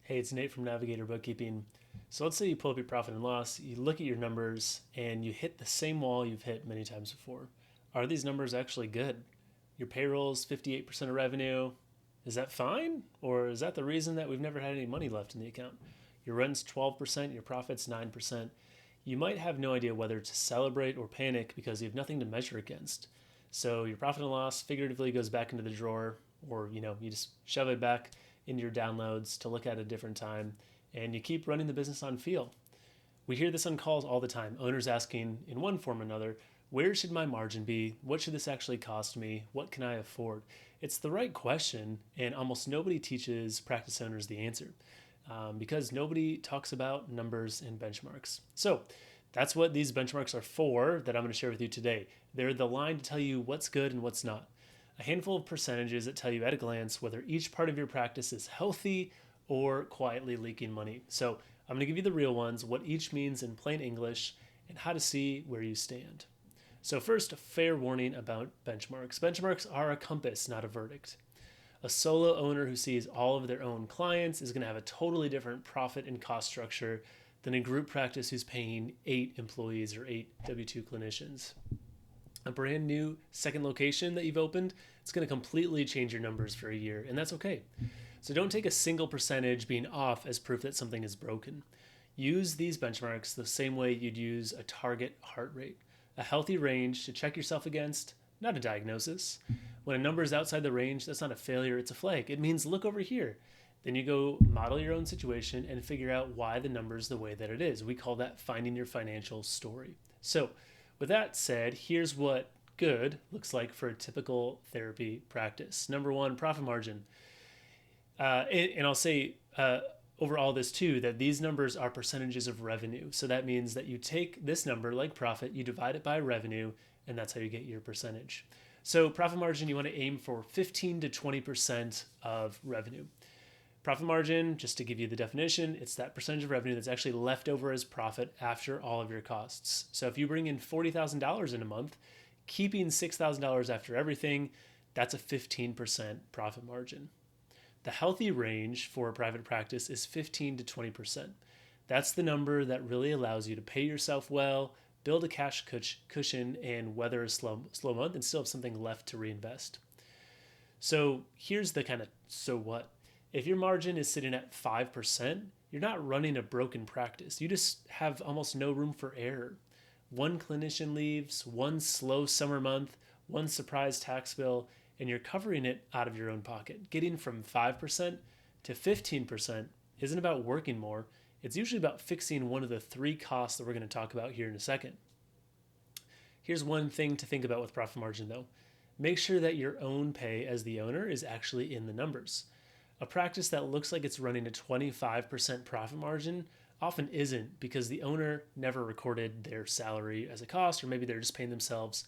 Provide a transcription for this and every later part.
Hey, it's Nate from Navigator Bookkeeping. So let's say you pull up your profit and loss, you look at your numbers, and you hit the same wall you've hit many times before. Are these numbers actually good? Your payroll's 58% of revenue. Is that fine? Or is that the reason that we've never had any money left in the account? Your rent's 12%, your profit's 9%. You might have no idea whether to celebrate or panic because you have nothing to measure against. So your profit and loss figuratively goes back into the drawer, or you just shove it back into your downloads to look at a different time, and you keep running the business on feel. We hear this on calls all the time. Owners asking in one form or another, where should my margin be? What should this actually cost me? What can I afford? It's the right question, and almost nobody teaches practice owners the answer because nobody talks about numbers and benchmarks. So that's what these benchmarks are for that I'm going to share with you today. They're the line to tell you what's good and what's not. A handful of percentages that tell you at a glance whether each part of your practice is healthy or quietly leaking money. So I'm going to give you the real ones, what each means in plain English, and how to see where you stand. So first, a fair warning about benchmarks. Benchmarks are a compass, not a verdict. A solo owner who sees all of their own clients is going to have a totally different profit and cost structure than a group practice who's paying 8 employees or 8 W-2 clinicians. A brand new second location that you've opened, it's going to completely change your numbers for a year, and that's okay. So don't take a single percentage being off as proof that something is broken. Use these benchmarks the same way you'd use a target heart rate, a healthy range to check yourself against, not a diagnosis. When a number is outside the range, that's not a failure, it's a flag. It means look over here. Then you go model your own situation and figure out why the number is the way that it is. We call that finding your financial story. So, with that said, here's what good looks like for a typical therapy practice. Number one, profit margin. And I'll say over all this too, that these numbers are percentages of revenue. So that means that you take this number, like profit, you divide it by revenue, and that's how you get your percentage. So profit margin, you want to aim for 15 to 20% of revenue. Profit margin, just to give you the definition, it's that percentage of revenue that's actually left over as profit after all of your costs. So if you bring in $40,000 in a month, keeping $6,000 after everything, that's a 15% profit margin. The healthy range for a private practice is 15 to 20%. That's the number that really allows you to pay yourself well, build a cash cushion, and weather a slow month and still have something left to reinvest. So here's the kind of so what. If your margin is sitting at 5%, you're not running a broken practice. You just have almost no room for error. One clinician leaves, one slow summer month, one surprise tax bill, and you're covering it out of your own pocket. Getting from 5% to 15% isn't about working more. It's usually about fixing one of the 3 costs that we're going to talk about here in a second. Here's one thing to think about with profit margin though. Make sure that your own pay as the owner is actually in the numbers. A practice that looks like it's running a 25% profit margin often isn't because the owner never recorded their salary as a cost, or maybe they're just paying themselves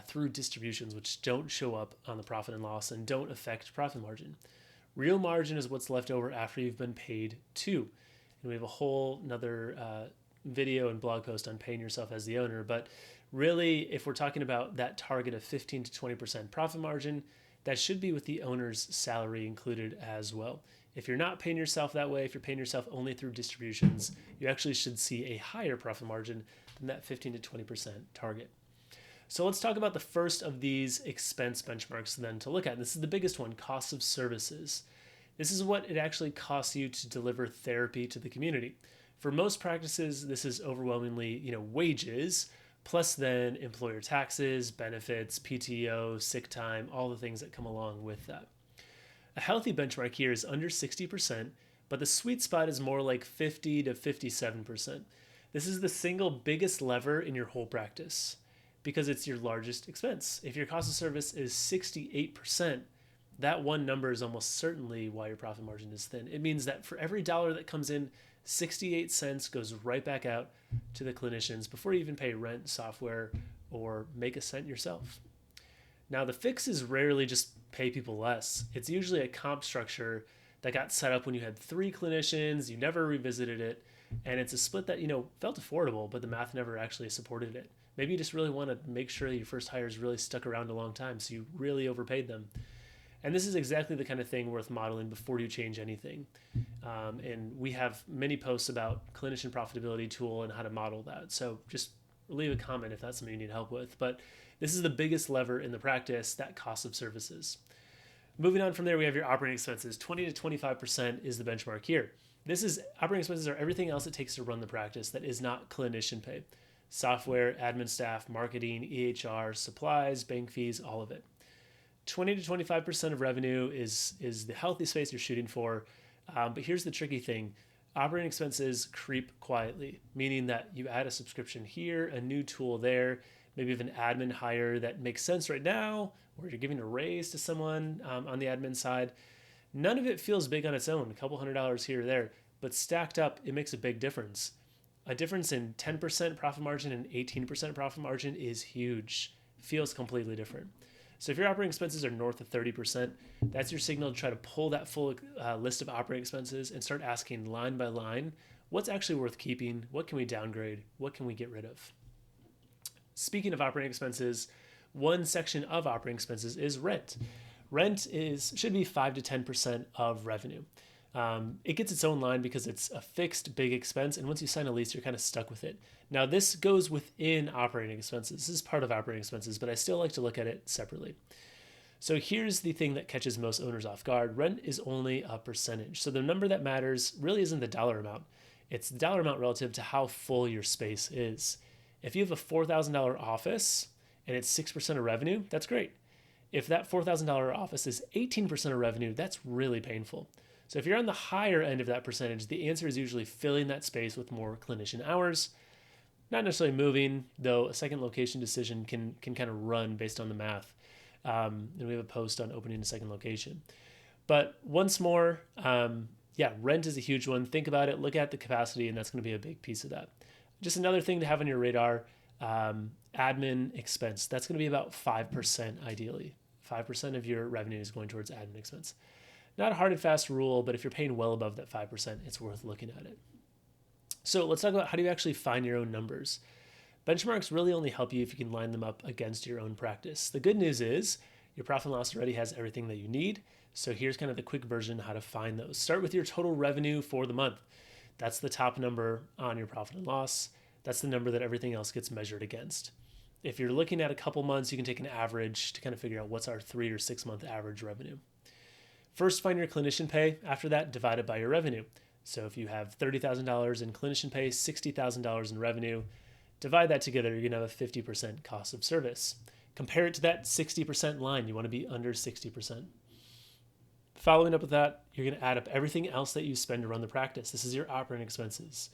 through distributions, which don't show up on the profit and loss and don't affect profit margin. Real margin is what's left over after you've been paid too. And we have a whole another video and blog post on paying yourself as the owner. But really, if we're talking about that target of 15 to 20% profit margin, that should be with the owner's salary included as well. If you're not paying yourself that way, if you're paying yourself only through distributions, you actually should see a higher profit margin than that 15 to 20% target. So let's talk about the first of these expense benchmarks then to look at. This is the biggest one, cost of services. This is what it actually costs you to deliver therapy to the community. For most practices, this is overwhelmingly, wages, plus then employer taxes, benefits, PTO, sick time, all the things that come along with that. A healthy benchmark here is under 60%, but the sweet spot is more like 50 to 57%. This is the single biggest lever in your whole practice because it's your largest expense. If your cost of service is 68%, that one number is almost certainly why your profit margin is thin. It means that for every dollar that comes in, 68 cents goes right back out to the clinicians before you even pay rent, software, or make a cent yourself. Now, the fix is rarely just pay people less. It's usually a comp structure that got set up when you had 3 clinicians, you never revisited it, and it's a split that, felt affordable, but the math never actually supported it. Maybe you just really want to make sure that your first hires really stuck around a long time, so you really overpaid them. And this is exactly the kind of thing worth modeling before you change anything. And we have many posts about clinician profitability tool and how to model that. So just leave a comment if that's something you need help with. But this is the biggest lever in the practice, that cost of services. Moving on from there, we have your operating expenses. 20 to 25% is the benchmark here. This is operating expenses are everything else it takes to run the practice that is not clinician pay. Software, admin staff, marketing, EHR, supplies, bank fees, all of it. 20 to 25% of revenue is the healthy space you're shooting for. But here's the tricky thing. Operating expenses creep quietly, meaning that you add a subscription here, a new tool there, maybe even an admin hire that makes sense right now, or you're giving a raise to someone on the admin side. None of it feels big on its own, a couple $100 here or there, but stacked up, it makes a big difference. A difference in 10% profit margin and 18% profit margin is huge. Feels completely different. So if your operating expenses are north of 30%, that's your signal to try to pull that full list of operating expenses and start asking line by line, what's actually worth keeping? What can we downgrade? What can we get rid of? Speaking of operating expenses, one section of operating expenses is rent. Rent should be 5 to 10% of revenue. It gets its own line because it's a fixed big expense, and once you sign a lease, you're kind of stuck with it. Now, this goes within operating expenses. This is part of operating expenses, but I still like to look at it separately. So here's the thing that catches most owners off guard. Rent is only a percentage. So the number that matters really isn't the dollar amount. It's the dollar amount relative to how full your space is. If you have a $4,000 office and it's 6% of revenue, that's great. If that $4,000 office is 18% of revenue, that's really painful. So if you're on the higher end of that percentage, the answer is usually filling that space with more clinician hours. Not necessarily moving, though a second location decision can kind of run based on the math. And we have a post on opening a second location. But once more, rent is a huge one. Think about it, look at the capacity, and that's going to be a big piece of that. Just another thing to have on your radar, admin expense. That's going to be about 5% ideally. 5% of your revenue is going towards admin expense. Not a hard and fast rule, but if you're paying well above that 5%, it's worth looking at it. So let's talk about how do you actually find your own numbers. Benchmarks really only help you if you can line them up against your own practice. The good news is your profit and loss already has everything that you need. So here's kind of the quick version how to find those. Start with your total revenue for the month. That's the top number on your profit and loss. That's the number that everything else gets measured against. If you're looking at a couple months, you can take an average to kind of figure out what's our 3 or 6 month average revenue. First, find your clinician pay. After that, divide it by your revenue. So if you have $30,000 in clinician pay, $60,000 in revenue, divide that together, you're going to have a 50% cost of service. Compare it to that 60% line. You want to be under 60%. Following up with that, you're going to add up everything else that you spend to run the practice. This is your operating expenses.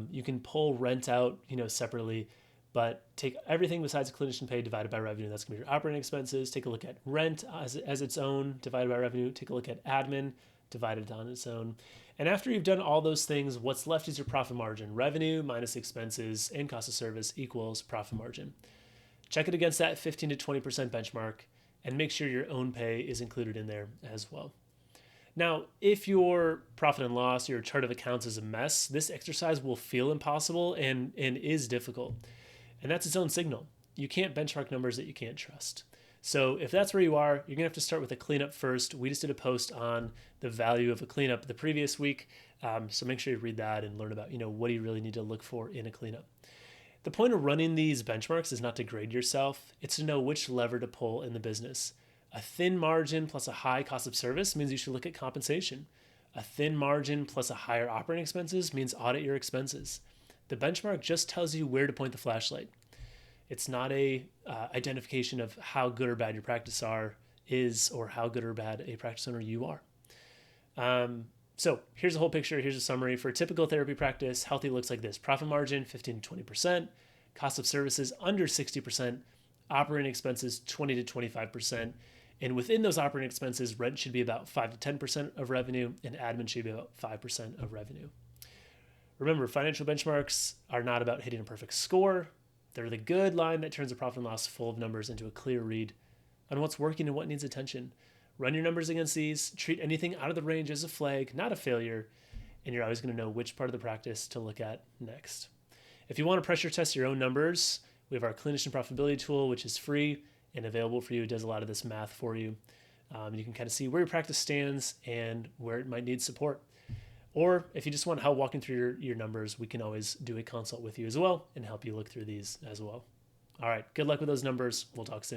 You can pull rent out, separately, but take everything besides clinician pay divided by revenue. That's going to be your operating expenses. Take a look at rent as its own divided by revenue. Take a look at admin divided on its own. And after you've done all those things, what's left is your profit margin. Revenue minus expenses and cost of service equals profit margin. Check it against that 15 to 20% benchmark and make sure your own pay is included in there as well. Now, if your profit and loss, your chart of accounts is a mess, this exercise will feel impossible and is difficult. And that's its own signal. You can't benchmark numbers that you can't trust. So if that's where you are, you're going to have to start with a cleanup first. We just did a post on the value of a cleanup the previous week. So make sure you read that and learn about, what do you really need to look for in a cleanup. The point of running these benchmarks is not to grade yourself. It's to know which lever to pull in the business. A thin margin plus a high cost of service means you should look at compensation. A thin margin plus a higher operating expenses means audit your expenses. The benchmark just tells you where to point the flashlight. It's not a identification of how good or bad your practice is or how good or bad a practice owner you are. So here's the whole picture. Here's a summary. For a typical therapy practice, healthy looks like this. Profit margin, 15 to 20%. Cost of services, under 60%. Operating expenses, 20 to 25%. And within those operating expenses, rent should be about 5 to 10% of revenue, and admin should be about 5% of revenue. Remember, financial benchmarks are not about hitting a perfect score. They're the good line that turns a profit and loss full of numbers into a clear read on what's working and what needs attention. Run your numbers against these. Treat anything out of the range as a flag, not a failure, and you're always going to know which part of the practice to look at next. If you want to pressure test your own numbers, we have our clinician profitability tool, which is free and available for you. It does a lot of this math for you. You can kind of see where your practice stands and where it might need support. Or if you just want help walking through your numbers, we can always do a consult with you as well and help you look through these as well. All right, good luck with those numbers. We'll talk soon.